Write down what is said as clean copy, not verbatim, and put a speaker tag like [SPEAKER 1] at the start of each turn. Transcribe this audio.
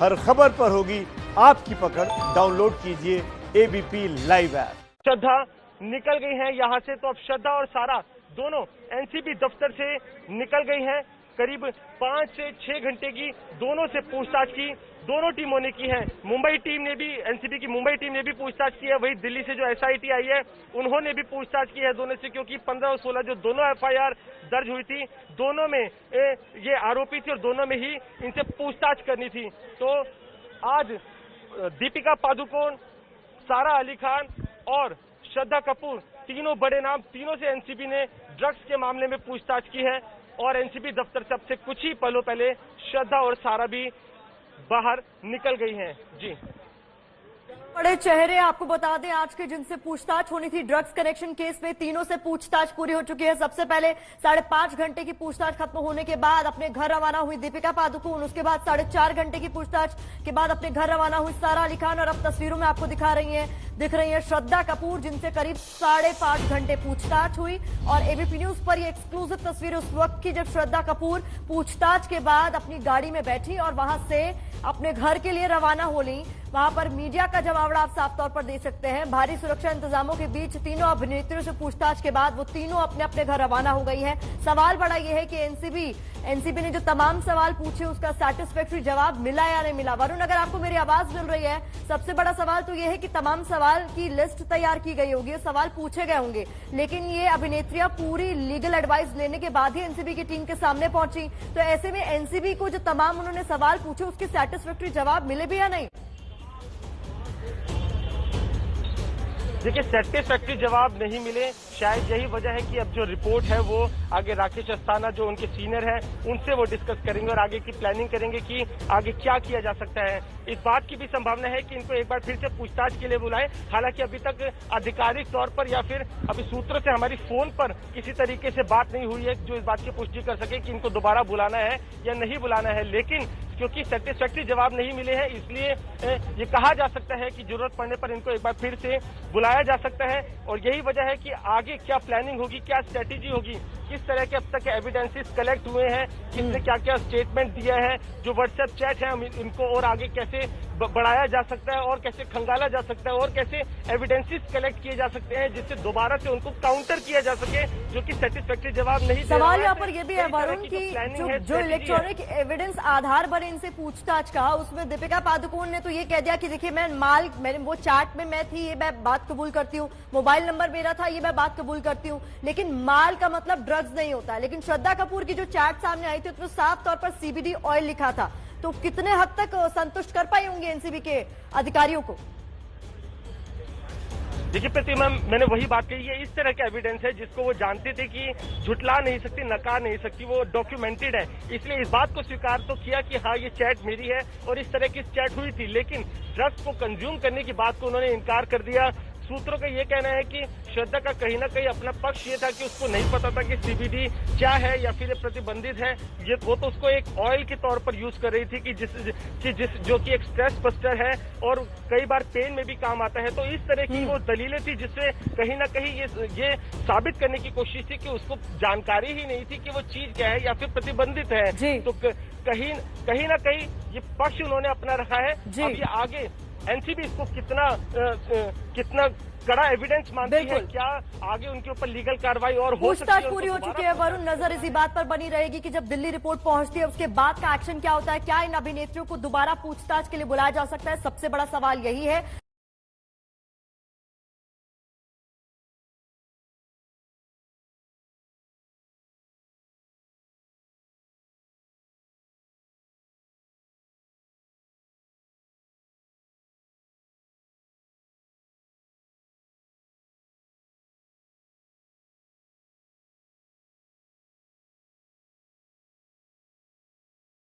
[SPEAKER 1] हर खबर पर होगी आपकी पकड़। डाउनलोड कीजिए एबीपी लाइव ऐप।
[SPEAKER 2] श्रद्धा निकल गई हैं यहाँ से, तो अब श्रद्धा और सारा दोनों एनसीबी दफ्तर से निकल गई हैं। करीब 5 से 6 घंटे की दोनों से पूछताछ की दोनों टीमों ने की है। मुंबई टीम ने भी, एनसीबी की मुंबई टीम ने भी पूछताछ की है। वही दिल्ली से जो एसआईटी आई है उन्होंने भी पूछताछ की है दोनों से, क्योंकि 15 और 16 जो दोनों एफआईआर दर्ज हुई थी, दोनों में ये आरोपी थे और दोनों में ही इनसे पूछताछ करनी थी। तो आज दीपिका पादुकोण, सारा अली खान और श्रद्धा कपूर, तीनों बड़े नाम, तीनों से एनसीबी ने ड्रग्स के मामले में पूछताछ की है। और एनसीबी दफ्तर से अब से कुछ ही पलों पहले श्रद्धा और सारा भी बाहर निकल गई हैं। जी,
[SPEAKER 3] बड़े चेहरे आपको बता दें आज के जिनसे पूछताछ होनी थी ड्रग्स कनेक्शन केस में, तीनों से पूछताछ पूरी हो चुकी है। सबसे पहले 5.5 घंटे की पूछताछ खत्म होने के बाद अपने घर रवाना हुई दीपिका पादुकोण। उसके बाद 4.5 घंटे की पूछताछ के बाद अपने घर रवाना हुई सारा अली खान। और अब तस्वीरों में आपको दिख रही है श्रद्धा कपूर, जिनसे करीब 5.5 घंटे पूछताछ हुई। और एबीपी न्यूज पर ये एक्सक्लूसिव तस्वीर उस वक्त की जब श्रद्धा कपूर पूछताछ के बाद अपनी गाड़ी में बैठी और वहां से अपने घर के लिए रवाना हो ली। वहां पर मीडिया का जमावड़ा आप साफ तौर पर देख सकते हैं। भारी सुरक्षा इंतजामों के बीच तीनों अभिनेत्रियों से पूछताछ के बाद वो तीनों अपने अपने घर रवाना हो गई हैं। सवाल बड़ा ये है कि एनसीबी ने जो तमाम सवाल पूछे उसका सैटिस्फैक्टरी जवाब मिला या नहीं मिला। वरुण, अगर आपको मेरी आवाज मिल रही है, सबसे बड़ा सवाल तो ये है कि तमाम सवाल की लिस्ट तैयार की गई होगी, सवाल पूछे गए होंगे, लेकिन ये अभिनेत्रियां पूरी लीगल एडवाइस लेने के बाद ही एनसीबी की टीम के सामने पहुंची। तो ऐसे में एनसीबी को जो तमाम उन्होंने सवाल पूछे उसके सैटिस्फैक्टरी जवाब मिले भी या नहीं?
[SPEAKER 2] देखिए, सेटिस्फैक्टरी जवाब नहीं मिले, शायद यही वजह है कि अब जो रिपोर्ट है वो आगे राकेश अस्थाना जो उनके सीनियर हैं उनसे वो डिस्कस करेंगे और आगे की प्लानिंग करेंगे कि आगे क्या किया जा सकता है। इस बात की भी संभावना है कि इनको एक बार फिर से पूछताछ के लिए बुलाएं। हालांकि अभी तक आधिकारिक तौर पर या फिर अभी सूत्रों से हमारी फोन पर किसी तरीके से बात नहीं हुई है जो इस बात की पुष्टि कर सके कि इनको दोबारा बुलाना है या नहीं बुलाना है। लेकिन क्योंकि सेटिस्फैक्टरी जवाब नहीं मिले हैं, इसलिए ये कहा जा सकता है कि जरूरत पड़ने पर इनको एक बार फिर से बुलाया जा सकता है। और यही वजह है कि आगे क्या प्लानिंग होगी, क्या स्ट्रेटेजी होगी, किस तरह के अब तक एविडेंसेस कलेक्ट हुए हैं, किसने क्या क्या स्टेटमेंट दिया है, जो व्हाट्सएप चैट है इनको और आगे कैसे बढ़ाया जा सकता है और कैसे खंगाला जा सकता है और कैसे एविडेंसेस कलेक्ट किए जा सकते हैं जिससे दोबारा से उनको काउंटर किया जा सके, जो कि सेटिस्फैक्टरी जवाब नहीं दे रहा है।
[SPEAKER 3] सवाल यहाँ पर यह भी है वरुण की जो इलेक्ट्रॉनिक एविडेंस आधार पर इनसे पूछताछ कहा, उसमें दीपिका पादुकोण ने तो ये कह दिया कि देखिए मैंने वो चैट में मैं थी, ये मैं बात कबूल करती हूँ, मोबाइल नंबर मेरा था, ये मैं बात कबूल करती हूँ, लेकिन माल का मतलब ड्रग्स नहीं होता है। लेकिन श्रद्धा कपूर की जो चैट सामने आई थी उसमें साफ तौर पर सीबीडी ऑयल लिखा था। तो कितने हद तक संतुष्ट कर पाए होंगे एनसीबी के अधिकारियों को?
[SPEAKER 2] देखिए प्रतिमा, मैंने वही बात कही है, इस तरह का एविडेंस है जिसको वो जानते थे कि झुटला नहीं सकती, नकार नहीं सकती, वो डॉक्यूमेंटेड है। इसलिए इस बात को स्वीकार तो किया कि हाँ ये चैट मेरी है और इस तरह की चैट हुई थी, लेकिन ड्रग्स को कंज्यूम करने की बात को उन्होंने इनकार कर दिया। सूत्रों का ये कहना है कि श्रद्धा का कहीं ना कहीं अपना पक्ष ये था कि उसको नहीं पता था कि सीबीडी क्या है या फिर ये प्रतिबंधित है। ये वो तो उसको एक ऑयल के तौर पर यूज कर रही थी कि जो कि एक स्ट्रेस बस्टर है और कई बार पेन में भी काम आता है। तो इस तरह की वो दलीलें थी जिससे कहीं ना कहीं ये साबित करने की कोशिश थी कि उसको जानकारी ही नहीं थी कि वो चीज क्या है या फिर प्रतिबंधित है। तो कहीं ना कहीं ये पक्ष उन्होंने अपना रखा है। अब ये आगे एनसीबी इसको कितना कड़ा एविडेंस मानती है, क्या आगे उनके ऊपर लीगल कार्रवाई और हो सकती है?
[SPEAKER 3] पूछताछ पूरी हो चुकी है वरुण, नजर इसी बात पर बनी रहेगी कि जब दिल्ली रिपोर्ट पहुंचती है उसके बाद का एक्शन क्या होता है, क्या इन अभिनेत्रियों को दोबारा पूछताछ के लिए बुलाया जा सकता है। सबसे बड़ा सवाल यही है।